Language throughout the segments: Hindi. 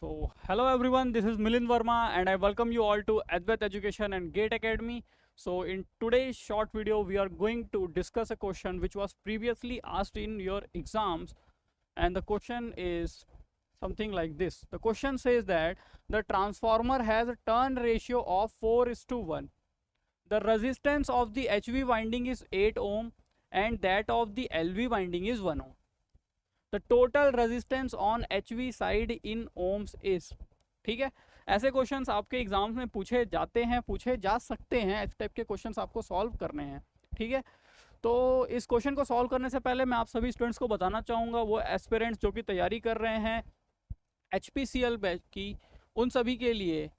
So, hello everyone, this is Milind Verma and I welcome you all to Advait Education and Gate Academy. So, in today's short video, we are going to discuss a question which was previously asked in your exams, and the question is something like this. The question says that the transformer has a turn ratio of 4:1. The resistance of the HV winding is 8 ohm and that of the LV winding is 1 ohm. The total resistance on H V side in ohms is. ठीक है, ऐसे क्वेश्चंस आपके एग्जाम्स में पूछे जाते हैं, पूछे जा सकते हैं, इस टाइप के क्वेश्चंस आपको सॉल्व करने हैं। ठीक है, तो इस क्वेश्चन को सॉल्व करने से पहले मैं आप सभी स्टूडेंट्स को बताना चाहूँगा, वो एस्पिरेंट्स जो कि तैयारी कर रहे हैं HPCL बैच की, उन सभी के लिए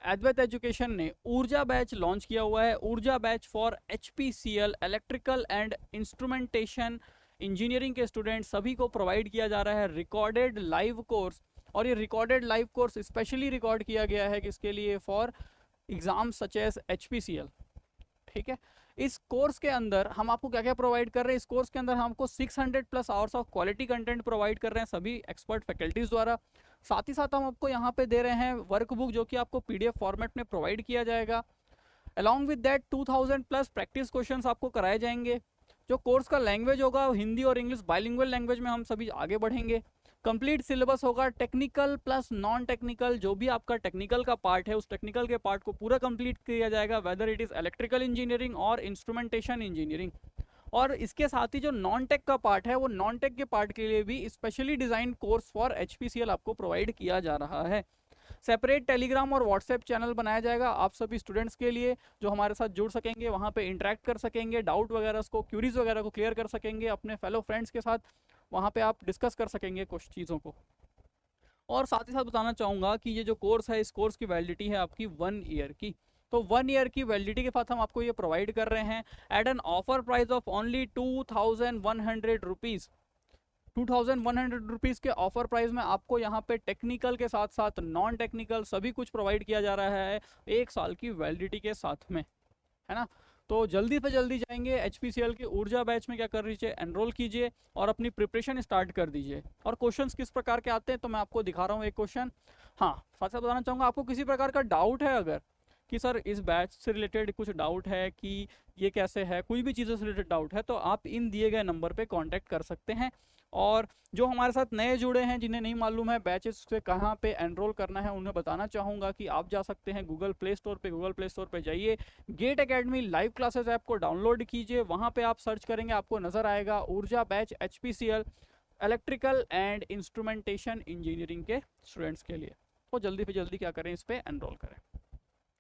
एडवैत एजुकेशन ने ऊर्जा बैच लॉन्च किया हुआ है। ऊर्जा batch for HPCL electrical and instrumentation engineering के स्टूडेंट सभी को प्रोवाइड किया जा रहा है रिकॉर्डेड लाइव कोर्स। और ये recorded live course specially record किया गया है किसके लिए? For exam such as HPCL। ठीक है, इस कोर्स के अंदर हम आपको क्या क्या प्रोवाइड कर रहे हैं? इस कोर्स के अंदर हमको 600 plus hours of quality content provide कर रहे हैं सभी एक्सपर्ट फैकल्टीज द्वारा। साथ ही साथ हम आपको यहाँ पे दे रहे हैं वर्कबुक जो कि आपको PDF फॉर्मेट में प्रोवाइड किया जाएगा। Along with that 2000 plus practice questions आपको कराए जाएंगे। जो कोर्स का लैंग्वेज होगा हिंदी और इंग्लिश बाइलिंगुअल लैंग्वेज में हम सभी आगे बढ़ेंगे। कंप्लीट सिलेबस होगा टेक्निकल प्लस नॉन टेक्निकल। जो भी आपका टेक्निकल का पार्ट है उस टेक्निकल के पार्ट को पूरा कंप्लीट किया जाएगा, whether it is electrical engineering और इंस्ट्रूमेंटेशन इंजीनियरिंग। और इसके साथ ही जो नॉन टेक का पार्ट है वो नॉन टेक के पार्ट के लिए भी specially design course for HPCL आपको प्रोवाइड किया जा रहा है। सेपरेट टेलीग्राम और व्हाट्सएप चैनल बनाया जाएगा आप सभी स्टूडेंट्स के लिए, जो हमारे साथ जुड़ सकेंगे, वहाँ पे इंटरेक्ट कर सकेंगे, डाउट वगैरह को, क्यूरीज वगैरह को क्लियर कर सकेंगे अपने फेलो फ्रेंड्स के साथ। वहाँ पे आप डिस्कस कर सकेंगे कुछ चीज़ों को। और साथ ही साथ बताना चाहूँगा कि ये जो कोर्स है, इस कोर्स की वैलिडिटी है आपकी 1 ईयर की। तो 1 ईयर की वैलिडिटी के साथ हम आपको ये प्रोवाइड कर रहे हैं at an offer price of only 2100 rupees. 2100 rupees के ऑफर प्राइस में आपको यहाँ पे टेक्निकल के साथ साथ नॉन टेक्निकल सभी कुछ प्रोवाइड किया जा रहा है 1 साल की वैलिडिटी के साथ में, है ना। तो जल्दी से जल्दी जाएंगे HPCL की ऊर्जा बैच में, क्या कर लीजिए, एनरोल कीजिए और अपनी प्रिपरेशन स्टार्ट कर दीजिए। और क्वेश्चंस किस प्रकार के आते हैं तो मैं आपको दिखा रहा हूँ एक क्वेश्चन। हाँ, साथ साथ बताना चाहूँगा, आपको किसी प्रकार का डाउट है अगर कि सर इस बैच से रिलेटेड कुछ डाउट है कि ये कैसे है, कोई भी चीज़ों से रिलेटेड डाउट है, तो आप इन दिए गए नंबर पे कांटेक्ट कर सकते हैं। और जो हमारे साथ नए जुड़े हैं, जिन्हें नहीं मालूम है बैचेस से कहाँ पे एनरोल करना है, उन्हें बताना चाहूँगा कि आप जा सकते हैं गूगल प्ले स्टोर पे जाइए, GATE academy live classes app को डाउनलोड कीजिए। वहाँ पे आप सर्च करेंगे, आपको नज़र आएगा ऊर्जा batch HPCL electrical and instrumentation engineering के स्टूडेंट्स के लिए। तो जल्दी से जल्दी क्या करें, इस पर एनरोल करें।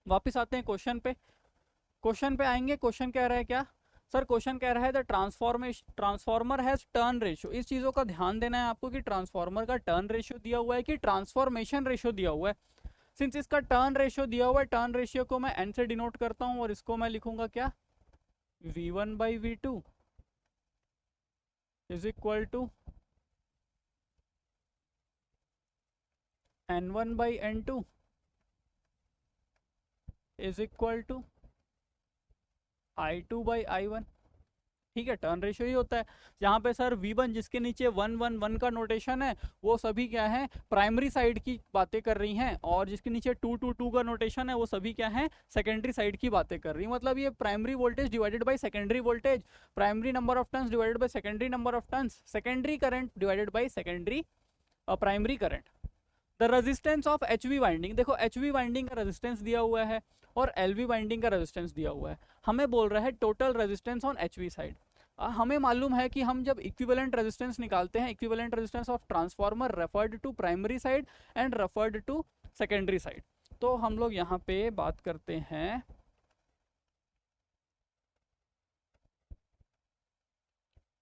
वापस आते हैं क्वेश्चन पे। क्वेश्चन पे आएंगे, क्वेश्चन कह रहा है क्या सर? क्वेश्चन कह रहा है the transformer has turn ratio. इस चीज़ों का ध्यान देना है आपको कि ट्रांसफॉर्मर का टर्न रेशियो दिया हुआ है कि ट्रांसफॉर्मेशन रेशियो दिया हुआ है। सिंस इसका टर्न रेशियो दिया हुआ है, टर्न रेशियो को मैं N से डिनोट करता हूँ और इसको मैं लिखूंगा क्या? V1/V2 is equal to N1/N2 is equal to I2/I1। ठीक है, टर्न रेशियो ही होता है। यहाँ पे सर V1 जिसके नीचे 111 का नोटेशन है वो सभी क्या है, प्राइमरी साइड की बातें कर रही हैं, और जिसके नीचे 222 का नोटेशन है वो सभी क्या है, सेकेंडरी साइड की बातें कर रही हैं। मतलब ये primary voltage divided by secondary voltage, primary number of turns divided by secondary number of turns, secondary current divided by secondary primary current. The resistance of HV winding, देखो HV वाइंडिंग का रेजिस्टेंस दिया हुआ है और LV वाइंडिंग का रेजिस्टेंस दिया हुआ है। हमें बोल रहा है total resistance on HV side. हमें मालूम है कि हम जब इक्विवेलेंट रेजिस्टेंस निकालते हैं, equivalent resistance of transformer referred to primary side and referred to secondary side. तो हम लोग यहाँ पे बात करते हैं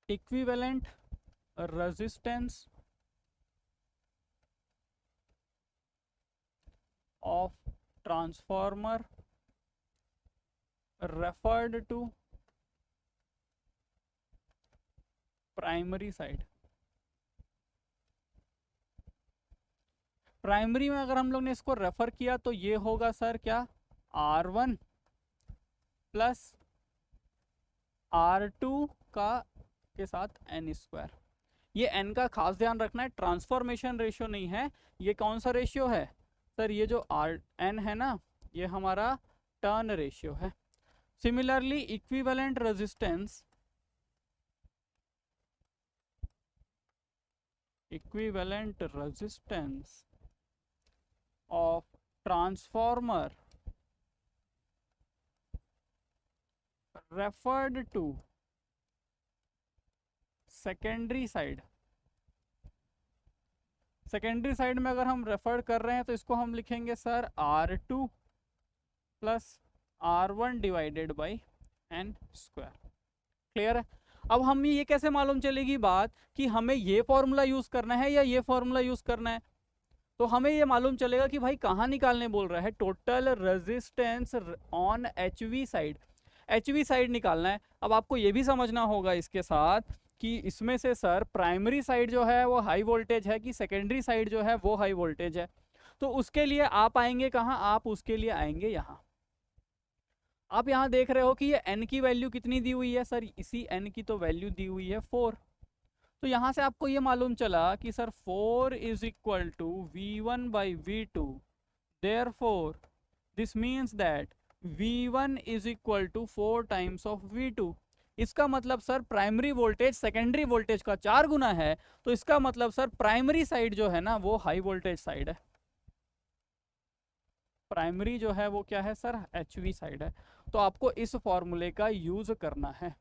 equivalent resistance of transformer referred to primary side. Primary में अगर हम लोग ने इसको रेफर किया तो ये होगा सर क्या, R1 प्लस R2 का के साथ N स्क्वायर। ये n का खास ध्यान रखना है, ट्रांसफॉर्मेशन रेशियो नहीं है। ये कौन सा रेशियो है सर? ये जो n है ना, ये हमारा टर्न रेशियो है। Similarly equivalent resistance, equivalent resistance of transformer referred to secondary side, secondary side में अगर हम रेफर कर रहे हैं तो इसको हम लिखेंगे sir R2 plus R1 divided by n square. Clear है? अब हमें ये कैसे मालूम चलेगी बात कि हमें ये फॉर्मूला यूज करना है या ये फॉर्मूला यूज करना है? तो हमें ये मालूम चलेगा कि भाई कहाँ निकालने बोल रहा है, total resistance on HV side, HV side निकालना है। अब आपको ये भी समझना होगा इसके साथ कि इसमें से सर प्राइमरी साइड जो है वो हाई वोल्टेज है कि सेकेंडरी साइड जो है वो हाई वोल्टेज है। तो उसके लिए आप आएंगे कहाँ? आप उसके लिए आएंगे यहाँ। आप यहाँ देख रहे हो कि ये n की वैल्यू कितनी दी हुई है सर? इसी n की तो वैल्यू दी हुई है 4। तो यहाँ से आपको ये मालूम चला कि sir 4 is equal to V1 by V2, therefore this means that V1 is equal to 4 times of V2। इसका मतलब sir primary voltage secondary voltage का 4 गुना है। तो इसका मतलब सर प्राइमरी साइड जो है ना वो हाई वोल्टेज साइड है। प्राइमरी जो है वो क्या है सर? HV साइड है। तो आपको इस फॉर्मूले का यूज करना है।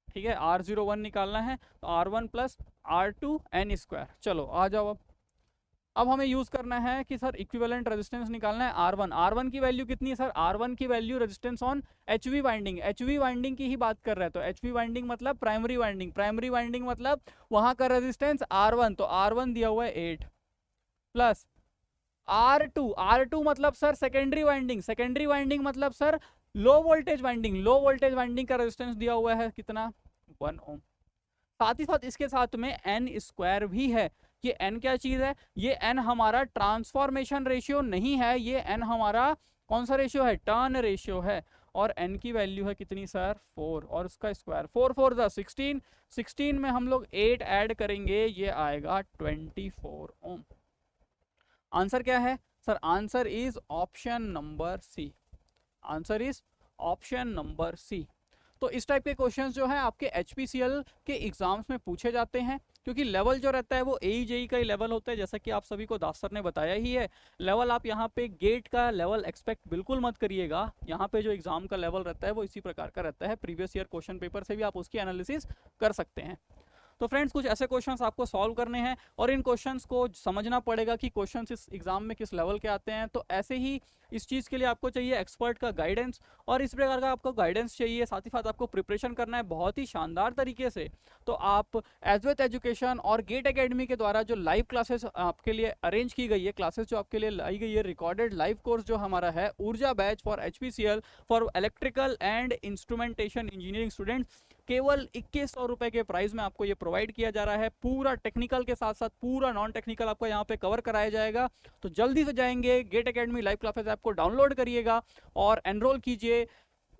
ठीक है, R01 निकालना है तो R1 plus R2 n square. चलो आ जाओ। अब हमें यूज करना है कि सर इक्विवेलेंट रेजिस्टेंस निकालना है R1। R1 की वैल्यू कितनी है सर? R1 की value resistance on HV winding, HV winding की ही बात कर रहे हैं। तो HV वाइंडिंग मतलब प्राइमरी वाइंडिंग, प्राइमरी वाइंडिंग मतलब वहां का रेजिस्टेंस R1। तो R1 दिया हुआ है 8 प्लस R2, R2 मतलब sir secondary winding, secondary winding मतलब sir low voltage winding, low voltage winding का रेजिस्टेंस दिया हुआ है कितना? 1 ओम। साथ ही साथ इसके साथ में n स्क्वायर भी है। ये n क्या चीज है? ये n हमारा ट्रांसफॉर्मेशन रेशियो नहीं है, ये n हमारा कौन सा रेशियो है? टर्न रेशियो है। और n की वैल्यू है कितनी सर? 4 और उसका स्क्वायर 4 4 द 16, 16 में हम लोग 8 ऐड करेंगे, ये आएगा 24 ओम। आंसर क्या है sir? Answer is option number C. Answer is option number C. तो इस टाइप के क्वेश्चंस जो है आपके HPCL के एग्जाम्स में पूछे जाते हैं, क्योंकि लेवल जो रहता है वो AE-JEE का ही लेवल होता है, जैसा कि आप सभी को दास सर ने बताया ही है। लेवल आप यहाँ पे गेट का लेवल एक्सपेक्ट बिल्कुल मत करिएगा। यहाँ पे जो एग्जाम का लेवल रहता है वो इसी प्रकार का रहता है। प्रीवियस ईयर क्वेश्चन पेपर से भी आप उसकी एनालिसिस कर सकते हैं। तो फ्रेंड्स कुछ ऐसे क्वेश्चंस आपको सॉल्व करने हैं और इन क्वेश्चंस को समझना पड़ेगा कि क्वेश्चंस इस एग्जाम में किस लेवल के आते हैं। तो ऐसे ही इस चीज़ के लिए आपको चाहिए एक्सपर्ट का गाइडेंस, और इस प्रकार का आपको गाइडेंस चाहिए। साथ ही साथ आपको प्रिपरेशन करना है बहुत ही शानदार तरीके से। तो आप एडवेट एजुकेशन और गेट एकेडमी के द्वारा जो लाइव क्लासेस आपके लिए अरेंज की गई है, क्लासेस जो आपके लिए लाई गई है, रिकॉर्डेड लाइव कोर्स जो हमारा है ऊर्जा batch for HPCL for electrical and instrumentation engineering student, केवल 2100 रुपए के प्राइस में आपको ये प्रोवाइड किया जा रहा है। पूरा टेक्निकल के साथ साथ पूरा नॉन टेक्निकल आपको यहाँ पे कवर कराया जाएगा। तो जल्दी से जाएंगे GATE academy live classes app को डाउनलोड करिएगा और एनरोल कीजिए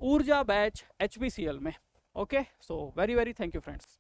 ऊर्जा बैच HPCL में। Okay, so very very thank you friends.